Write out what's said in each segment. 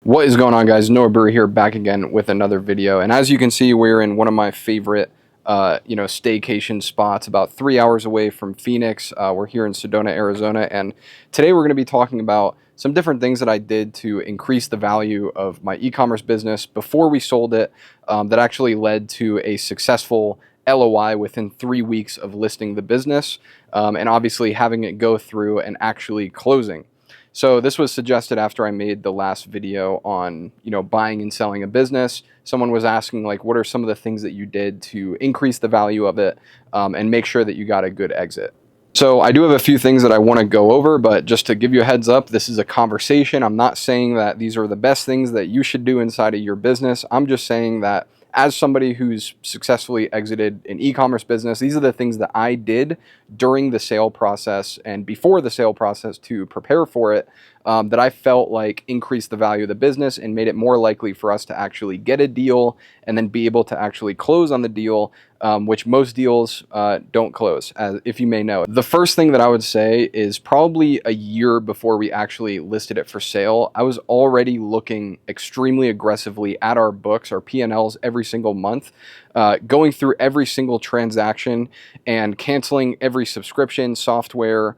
What is going on, guys? Noah Brewer here, back again with another video. And as you can see, we're in one of my favorite staycation spots, about 3 hours away from Phoenix. We're here in Sedona, Arizona, and today we're going to be talking about some different things that I did to increase the value of my e-commerce business before we sold it, that actually led to a successful LOI within 3 weeks of listing the business, and obviously having it go through and actually closing. So this was suggested after I made the last video on, buying and selling a business. Someone was asking, like, what are some of the things that you did to increase the value of it, and make sure that you got a good exit. So I do have a few things that I want to go over, but just to give you a heads up, this is a conversation. I'm not saying that these are the best things that you should do inside of your business. I'm just saying that as somebody who's successfully exited an e-commerce business, these are the things that I did during the sale process and before the sale process to prepare for it, that I felt like increased the value of the business and made it more likely for us to actually get a deal and then be able to actually close on the deal, which most deals don't close, as if you may know. The first thing that I would say is probably a year before we actually listed it for sale, I was already looking extremely aggressively at our books, our P&Ls every single month, going through every single transaction and canceling every subscription, software,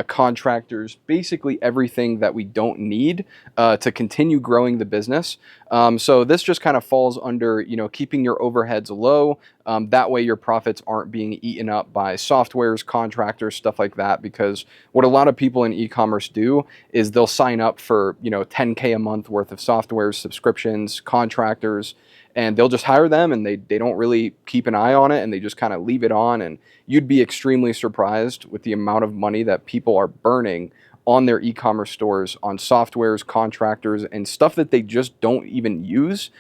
contractors, basically everything that we don't need to continue growing the business. So this just kind of falls under, keeping your overheads low. That way your profits aren't being eaten up by softwares, contractors, stuff like that. Because what a lot of people in e-commerce do is they'll sign up for, $10K a month worth of softwares, subscriptions, contractors, and they'll just hire them, and they don't really keep an eye on it, and they just kind of leave it on. And you'd be extremely surprised with the amount of money that people are burning on their e-commerce stores, on softwares, contractors, and stuff that they just don't even use.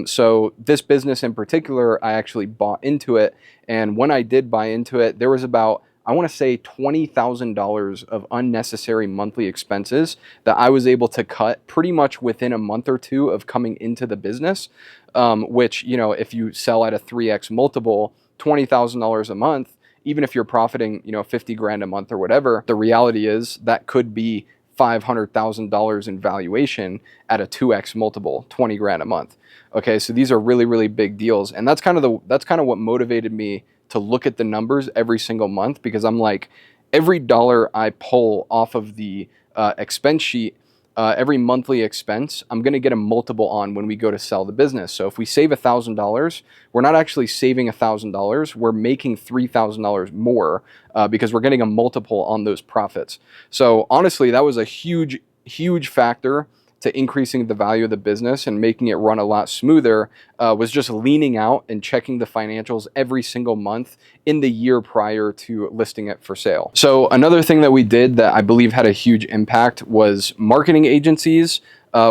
So this business in particular, I actually bought into it. And when I did buy into it, there was about, I want to say, $20,000 of unnecessary monthly expenses that I was able to cut pretty much within a month or two of coming into the business, which, if you sell at a 3x multiple, $20,000 a month, even if you're profiting, 50 grand a month or whatever, the reality is that could be $500,000 in valuation at a 2x multiple, 20 grand a month. Okay, so these are really, really big deals. And that's kind of what motivated me to look at the numbers every single month, because I'm like, every dollar I pull off of the expense sheet, every monthly expense, I'm going to get a multiple on when we go to sell the business. So if we save $1,000, we're not actually saving $1,000, we're making $3,000 more, because we're getting a multiple on those profits. So honestly, that was a huge, huge factor to increasing the value of the business and making it run a lot smoother, was just leaning out and checking the financials every single month in the year prior to listing it for sale. So another thing that we did that I believe had a huge impact was marketing agencies.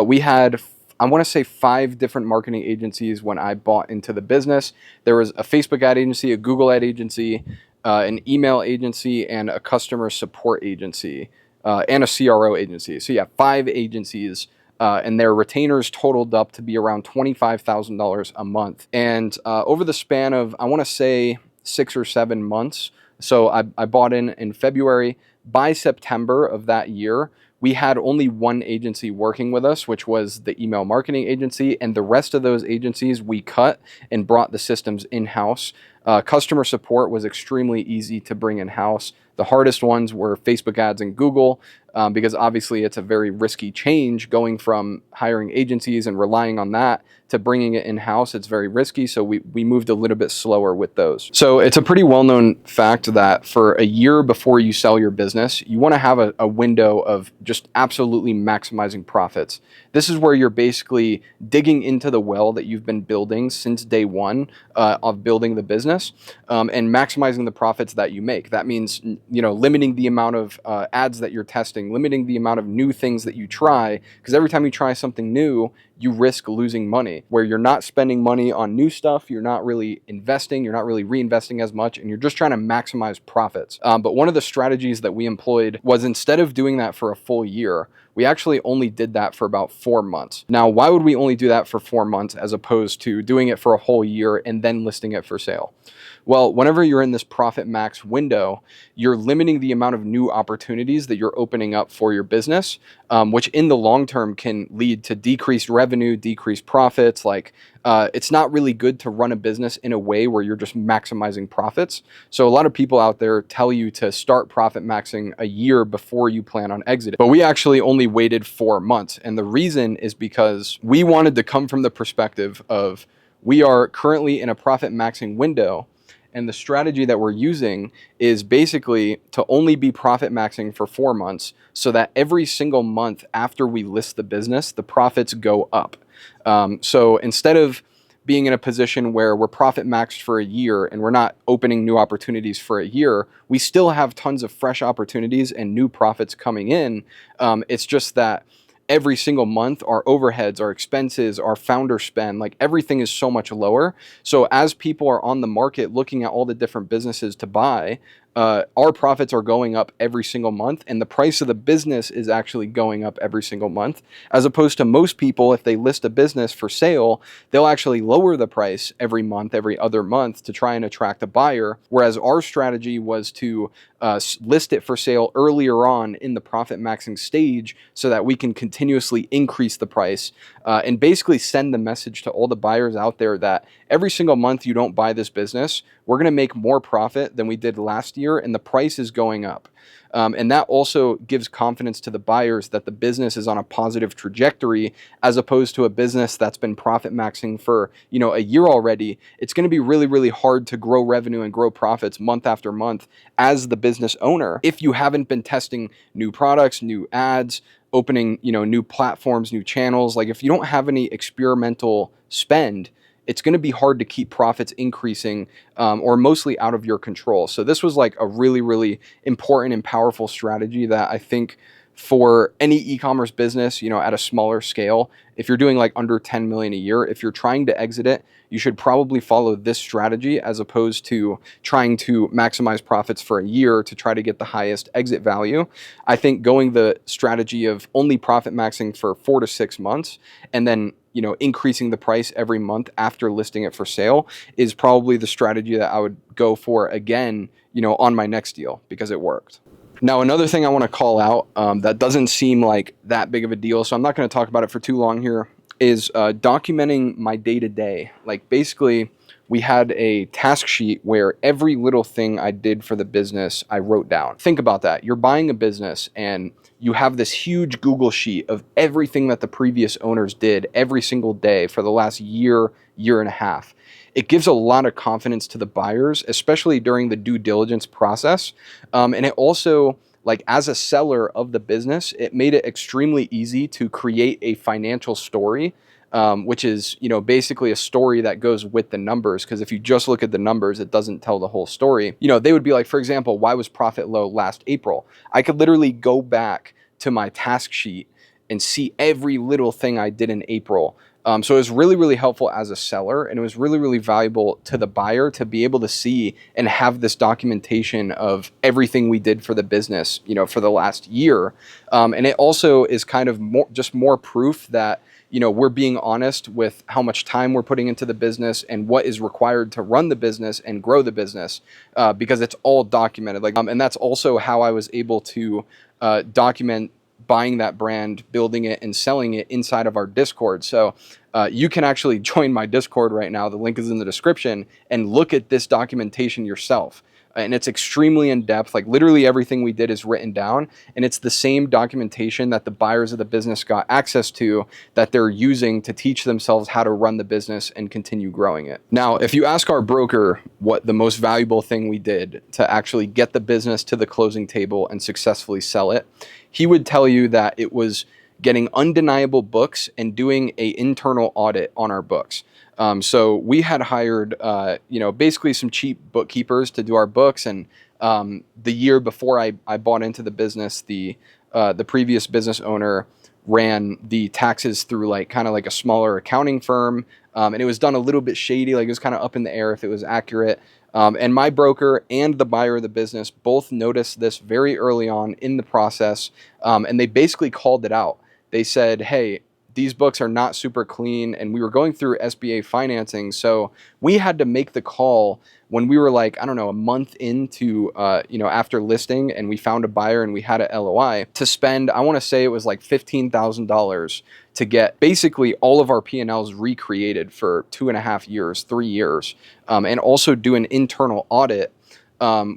We had, I want to say, 5 different marketing agencies when I bought into the business. There was a Facebook ad agency, a Google ad agency, an email agency, and a customer support agency, and a CRO agency. So yeah, 5 agencies. And their retainers totaled up to be around $25,000 a month. And over the span of, I want to say, 6 or 7 months, so I bought in February. By September of that year, we had only 1 agency working with us, which was the email marketing agency, and the rest of those agencies we cut and brought the systems in-house. Customer support was extremely easy to bring in-house. The hardest ones were Facebook ads and Google, because obviously it's a very risky change going from hiring agencies and relying on that to bringing it in-house. It's very risky, so we moved a little bit slower with those. So it's a pretty well-known fact that for a year before you sell your business, you want to have a window of just absolutely maximizing profits. This is where you're basically digging into the well that you've been building since day one of building the business, and maximizing the profits that you make. That means, limiting the amount of ads that you're testing, limiting the amount of new things that you try, because every time you try something new, you risk losing money. Where you're not spending money on new stuff, you're not really investing, you're not really reinvesting as much, and you're just trying to maximize profits. But one of the strategies that we employed was, instead of doing that for a full year, we actually only did that for about 4 months. Now, why would we only do that for 4 months as opposed to doing it for a whole year and then listing it for sale? Well, whenever you're in this profit max window, you're limiting the amount of new opportunities that you're opening up for your business, which in the long term can lead to decreased revenue, decreased profits. It's not really good to run a business in a way where you're just maximizing profits. So a lot of people out there tell you to start profit maxing a year before you plan on exiting. But we actually only waited 4 months. And the reason is because we wanted to come from the perspective of we are currently in a profit maxing window. And the strategy that we're using is basically to only be profit maxing for 4 months so that every single month after we list the business, the profits go up. So instead of being in a position where we're profit maxed for a year and we're not opening new opportunities for a year, we still have tons of fresh opportunities and new profits coming in. It's just that every single month, our overheads, our expenses, our founder spend, like everything is so much lower. So as people are on the market looking at all the different businesses to buy, our profits are going up every single month, and the price of the business is actually going up every single month, as opposed to most people, if they list a business for sale, they'll actually lower the price every month, every other month to try and attract a buyer. Whereas our strategy was to list it for sale earlier on in the profit maxing stage so that we can continuously increase the price and basically send the message to all the buyers out there that every single month you don't buy this business, we're going to make more profit than we did last year, and the price is going up. And that also gives confidence to the buyers that the business is on a positive trajectory, as opposed to a business that's been profit maxing for, a year already. It's going to be really, really hard to grow revenue and grow profits month after month as the business owner if you haven't been testing new products, new ads, opening, new platforms, new channels. Like if you don't have any experimental spend, it's going to be hard to keep profits increasing or mostly out of your control. So this was like a really, really important and powerful strategy that I think for any e-commerce business, at a smaller scale, if you're doing like under 10 million a year, if you're trying to exit it, you should probably follow this strategy as opposed to trying to maximize profits for a year to try to get the highest exit value. I think going the strategy of only profit maxing for 4 to 6 months and then increasing the price every month after listing it for sale is probably the strategy that I would go for again, on my next deal, because it worked. Now, another thing I want to call out that doesn't seem like that big of a deal, so I'm not going to talk about it for too long here, is documenting my day-to-day. Like basically, we had a task sheet where every little thing I did for the business, I wrote down. Think about that. You're buying a business and you have this huge Google sheet of everything that the previous owners did every single day for the last year, year and a half. It gives a lot of confidence to the buyers, especially during the due diligence process. And it also, like as a seller of the business, it made it extremely easy to create a financial story, which is, basically a story that goes with the numbers. Because if you just look at the numbers, it doesn't tell the whole story. They would be like, for example, why was profit low last April? I could literally go back to my task sheet and see every little thing I did in April. So it was really, really helpful as a seller, and it was really, really valuable to the buyer to be able to see and have this documentation of everything we did for the business, for the last year. And it also is kind of more proof that, we're being honest with how much time we're putting into the business and what is required to run the business and grow the business, because it's all documented. And that's also how I was able to document buying that brand, building it, and selling it inside of our Discord. So you can actually join my Discord right now. The link is in the description, and look at this documentation yourself. And it's extremely in-depth. Like literally everything we did is written down, and it's the same documentation that the buyers of the business got access to that they're using to teach themselves how to run the business and continue growing it. Now, if you ask our broker what the most valuable thing we did to actually get the business to the closing table and successfully sell it, he would tell you that it was getting undeniable books and doing an internal audit on our books. So we had hired, basically some cheap bookkeepers to do our books. And the year before I bought into the business, the previous business owner ran the taxes through kind of like a smaller accounting firm. And it was done a little bit shady. Like it was kind of up in the air if it was accurate. And my broker and the buyer of the business both noticed this very early on in the process. And they basically called it out. They said, hey, these books are not super clean, and we were going through SBA financing, so we had to make the call when we were like, I don't know, a month into, after listing, and we found a buyer and we had a LOI to spend, I want to say it was like $15,000 to get basically all of our P&Ls recreated for 2.5 years, 3 years, and also do an internal audit,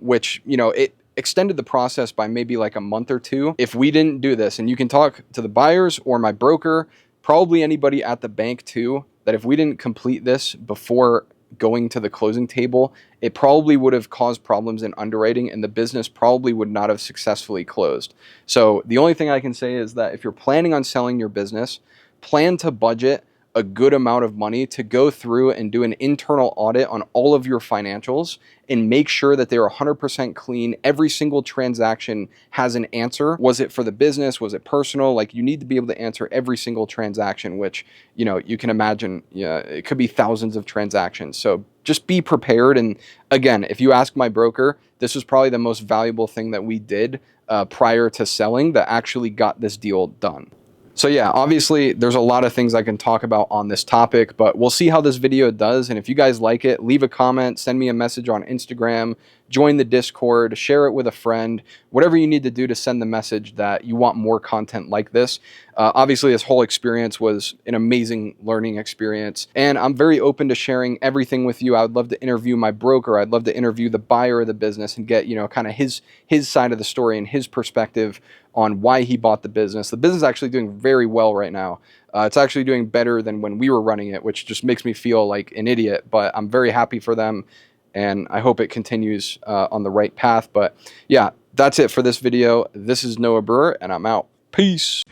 which, it extended the process by maybe like a month or two. If we didn't do this, and you can talk to the buyers or my broker, probably anybody at the bank too, that if we didn't complete this before going to the closing table, it probably would have caused problems in underwriting, and the business probably would not have successfully closed. So the only thing I can say is that if you're planning on selling your business, plan to budget a good amount of money to go through and do an internal audit on all of your financials and make sure that they're 100% clean. Every single transaction has an answer. Was it for the business? Was it personal? Like, you need to be able to answer every single transaction, which, you can imagine, it could be thousands of transactions. So just be prepared. And again, if you ask my broker, this was probably the most valuable thing that we did prior to selling that actually got this deal done. So yeah, obviously there's a lot of things I can talk about on this topic, but we'll see how this video does. And if you guys like it, leave a comment, send me a message on Instagram, join the Discord, share it with a friend, whatever you need to do to send the message that you want more content like this. Obviously, this whole experience was an amazing learning experience, and I'm very open to sharing everything with you. I would love to interview my broker. I'd love to interview the buyer of the business and get, kind of his side of the story and his perspective on why he bought the business. The business is actually doing very well right now. It's actually doing better than when we were running it, which just makes me feel like an idiot, but I'm very happy for them, and I hope it continues on the right path. But yeah, that's it for this video. This is Noah Brewer, and I'm out. Peace.